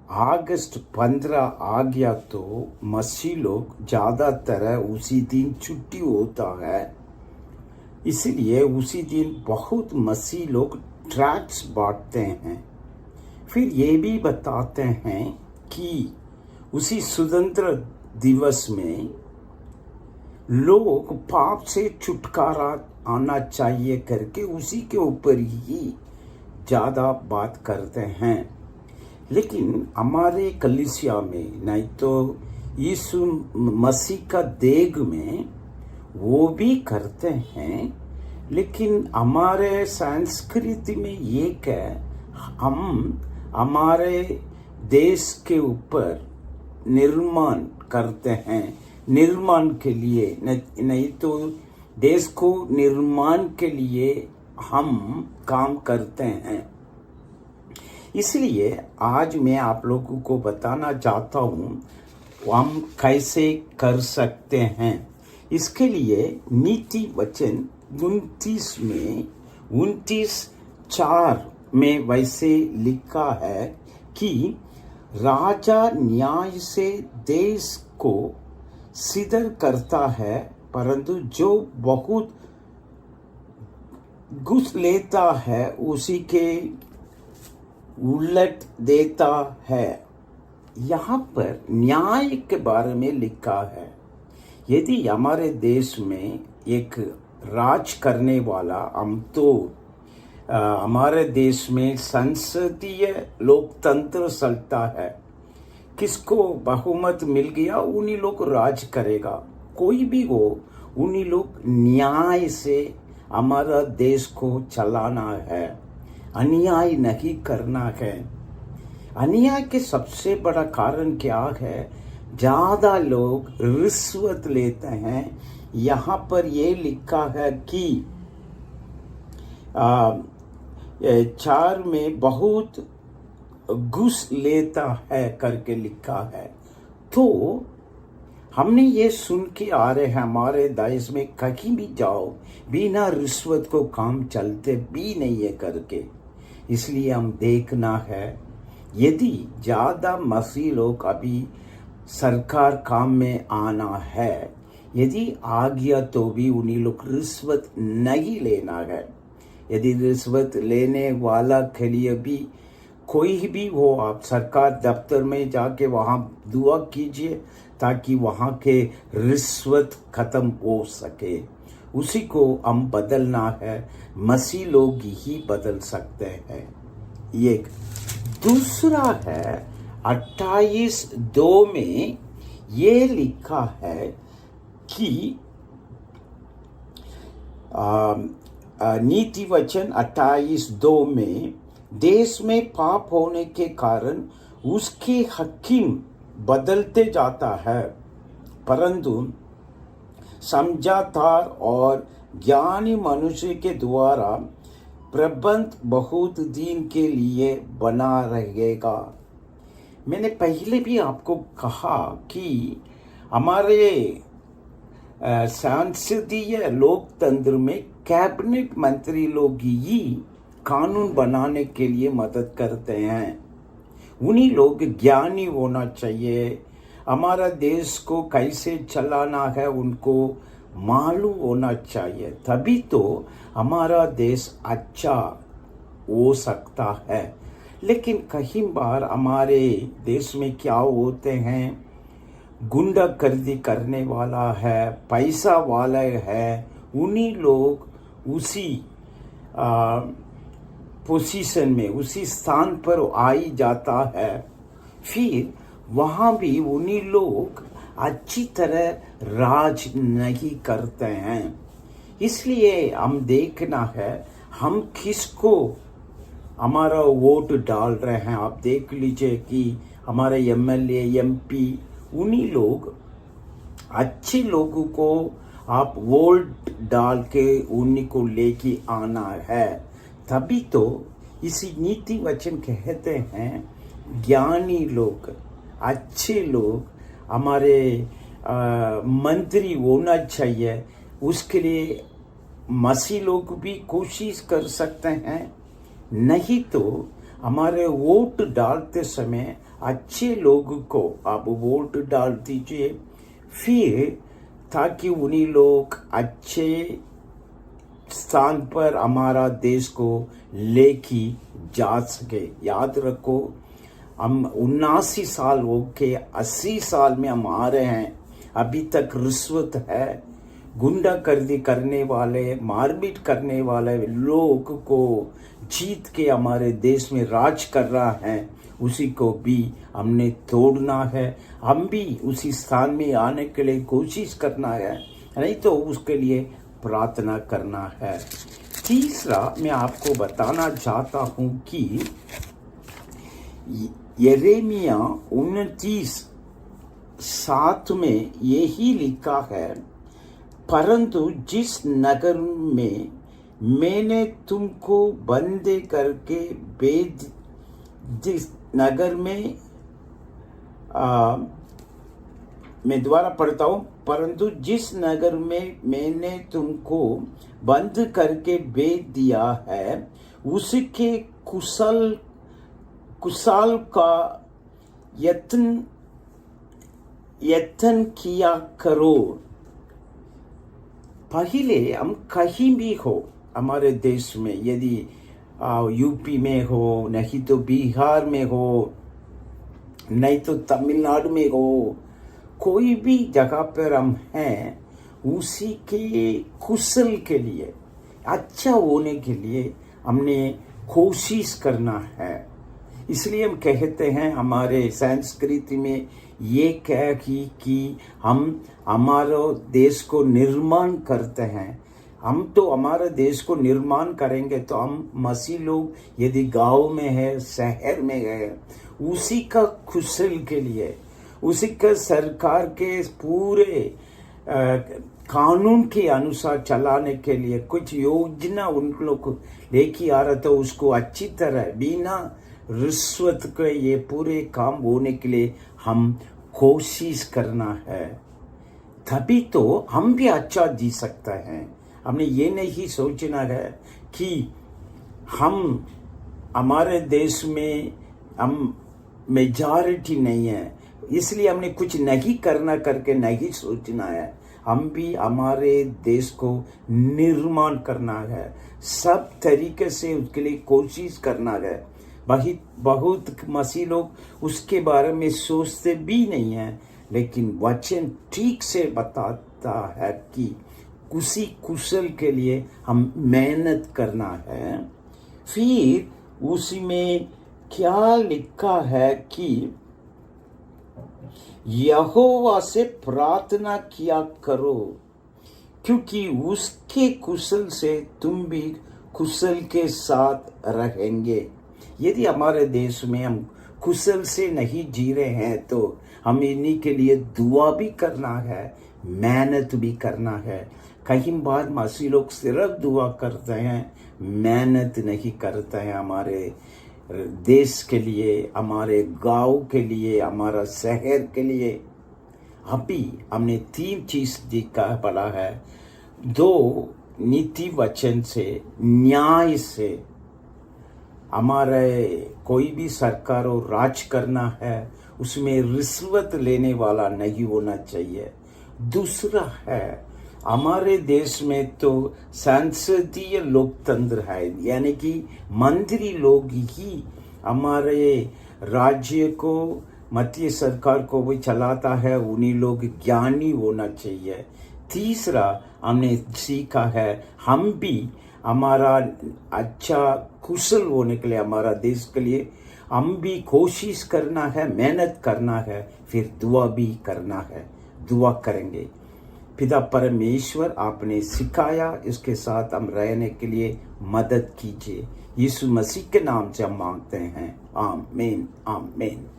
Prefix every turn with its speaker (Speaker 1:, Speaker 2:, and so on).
Speaker 1: अगस्त 15 आ गया तो मसीह लोग ज़्यादातर उसी दिन छुट्टी होता है, इसलिए उसी दिन बहुत मसीह लोग ट्रैक्ट्स बांटते हैं। फिर ये भी बताते हैं कि उसी स्वतंत्र दिवस में लोग पाप से छुटकारा आना चाहिए करके उसी के ऊपर ही ज़्यादा बात करते हैं। लेकिन हमारे कलीसिया में नहीं तो यीशु मसीह का देग में वो भी करते हैं, लेकिन हमारे संस्कृति में ये है हम हमारे देश के ऊपर निर्माण करते हैं। निर्माण के लिए नहीं तो देश को निर्माण के लिए हम काम करते हैं। इसलिए आज मैं आप लोगों को बताना चाहता हूँ हम कैसे कर सकते हैं। इसके लिए नीति वचन 29:4 में वैसे लिखा है कि राजा न्याय से देश को सिद्ध करता है, परंतु जो बहुत घूस लेता है उसी के उलट देता है। यहाँ पर न्याय के बारे में लिखा है। यदि हमारे देश में एक राज करने वाला हम तो हमारे देश में संसदीय लोकतंत्र चलता है, किसको बहुमत मिल गया उन्हीं लोग राज करेगा, कोई भी हो उन्हीं लोग न्याय से हमारा देश को चलाना है, अन्याय नहीं करना है। अन्याय के सबसे बड़ा कारण क्या है? ज़्यादा लोग रिश्वत लेते हैं। यहाँ पर ये लिखा है कि 4 में बहुत घूस लेता है करके लिखा है। तो हमने ये सुन के आ रहे हैं हमारे देश में कहीं भी जाओ बिना रिश्वत को काम चलते भी नहीं है करके। इसलिए हम देखना है यदि ज़्यादा मसीह लोग अभी सरकार काम में आना है, यदि आ गया तो भी उन्हीं लोग रिश्वत नहीं लेना है। यदि रिश्वत लेने वाला के लिए भी कोई भी हो, आप सरकार दफ्तर में जाके वहाँ दुआ कीजिए ताकि वहाँ के रिश्वत खत्म हो सके। उसी को हम बदलना है, मसीह लोग ही बदल सकते हैं। एक दूसरा है 28:2 में ये लिखा है कि नीति वचन 28:2 में देश में पाप होने के कारण उसके हकीम बदलते जाता है, परंतु समझदार और ज्ञानी मनुष्य के द्वारा प्रबंध बहुत दिन के लिए बना रहेगा। मैंने पहले भी आपको कहा कि हमारे संसदीय लोकतंत्र में कैबिनेट मंत्री लोग ही कानून बनाने के लिए मदद करते हैं। उन्हीं लोग ज्ञानी होना चाहिए। हमारा देश को कैसे चलाना है उनको मालूम होना चाहिए, तभी तो हमारा देश अच्छा हो सकता है। लेकिन कई बार हमारे देश में क्या होते हैं, गुंडागर्दी करने वाला है, पैसा वाला है, उन्हीं लोग उसी पोजीशन में उसी स्थान पर आ ही जाता है। फिर वहाँ भी उन्हीं लोग अच्छी तरह राज नहीं करते हैं। इसलिए हम देखना है हम किसको हमारा वोट डाल रहे हैं। आप देख लीजिए कि हमारे एमएलए एमपी उन्हीं लोग अच्छे लोगों को आप वोट डाल के उन्हीं को लेके आना है, तभी तो इसी नीति वचन कहते हैं ज्ञानी लोग अच्छे लोग हमारे मंत्री होना चाहिए। उसके लिए मसीह लोग भी कोशिश कर सकते हैं, नहीं तो हमारे वोट डालते समय अच्छे लोगों को आप वोट डाल दीजिए, फिर ताकि उन्हीं लोग अच्छे स्थान पर हमारा देश को लेके जा सके। याद रखो, हम 79 साल हो के 80 साल में हम आ रहे हैं, अभी तक रिश्वत है। गुंडागर्दी करने वाले, मारपीट करने वाले लोग को जीत के हमारे देश में राज कर रहा है, उसी को भी हमने तोड़ना है। हम भी उसी स्थान में आने के लिए कोशिश करना है, नहीं तो उसके लिए प्रार्थना करना है। तीसरा मैं आपको बताना चाहता हूं कि यिर्मयाह 29:7 में यही लिखा है, परंतु जिस नगर में मैंने तुमको बंद करके जिस नगर में मैं दोबारा पढ़ता हूँ, परंतु जिस नगर में मैंने तुमको बंद करके भेज दिया है, उसके कुशल का यत्न किया करो। पहले हम कहीं भी हो हमारे देश में, यदि यूपी में हो, नहीं तो बिहार में हो, नहीं तो तमिलनाडु में हो, कोई भी जगह पर हम हैं, उसी के कुशल के लिए, अच्छा होने के लिए हमने कोशिश करना है। इसलिए हम कहते हैं, हमारे संस्कृति में ये कह कि हम हमारे देश को निर्माण करते हैं। हम तो हमारे देश को निर्माण करेंगे तो हम मसीह लोग यदि गांव में है, शहर में है, उसी का कुशल के लिए, उसी का सरकार के पूरे कानून के अनुसार चलाने के लिए कुछ योजना उन लोग को लेके आ रहा, तो उसको अच्छी तरह बिना रिश्वत के ये पूरे काम होने के लिए हम कोशिश करना है। तभी तो हम भी अच्छा जी सकते हैं। हमने ये नहीं सोचना है कि हम हमारे देश में हम मेजॉरिटी नहीं है, इसलिए हमने कुछ नहीं करना करके नहीं सोचना है। हम भी हमारे देश को निर्माण करना है, सब तरीके से उसके लिए कोशिश करना है। बहुत मसीह लोग उसके बारे में सोचते भी नहीं है, लेकिन वचन ठीक से बताता है कि उसी कुशल के लिए हम मेहनत करना है। फिर उसी में क्या लिखा है कि यहोवा से प्रार्थना किया करो, क्योंकि उसके कुशल से तुम भी कुशल के साथ रहेंगे। यदि हमारे देश में हम कुशल से नहीं जी रहे हैं, तो हम इन्हीं के लिए दुआ भी करना है, मेहनत भी करना है। कई बार मसीह लोग सिर्फ दुआ करते हैं, मेहनत नहीं करते हैं हमारे देश के लिए, हमारे गांव के लिए, हमारा शहर के लिए। अभी हमने 3 चीज पढ़ा है, 2 नीति वचन से, न्याय से। हमारे कोई भी सरकार और राज करना है, उसमें रिश्वत लेने वाला नहीं होना चाहिए। दूसरा है, हमारे देश में तो संसदीय लोकतंत्र है, यानी कि मंत्री लोग ही हमारे राज्य को, मध्य सरकार को भी चलाता है, उन्हीं लोग ज्ञानी होना चाहिए। तीसरा हमने सीखा है, हम भी हमारा अच्छा कुशल होने के लिए, हमारा देश के लिए हम भी कोशिश करना है, मेहनत करना है, फिर दुआ भी करना है। दुआ करेंगे। पिता परमेश्वर आपने सिखाया, इसके साथ हम रहने के लिए मदद कीजिए। यीशु मसीह के नाम से हम मांगते हैं, आमीन आमीन।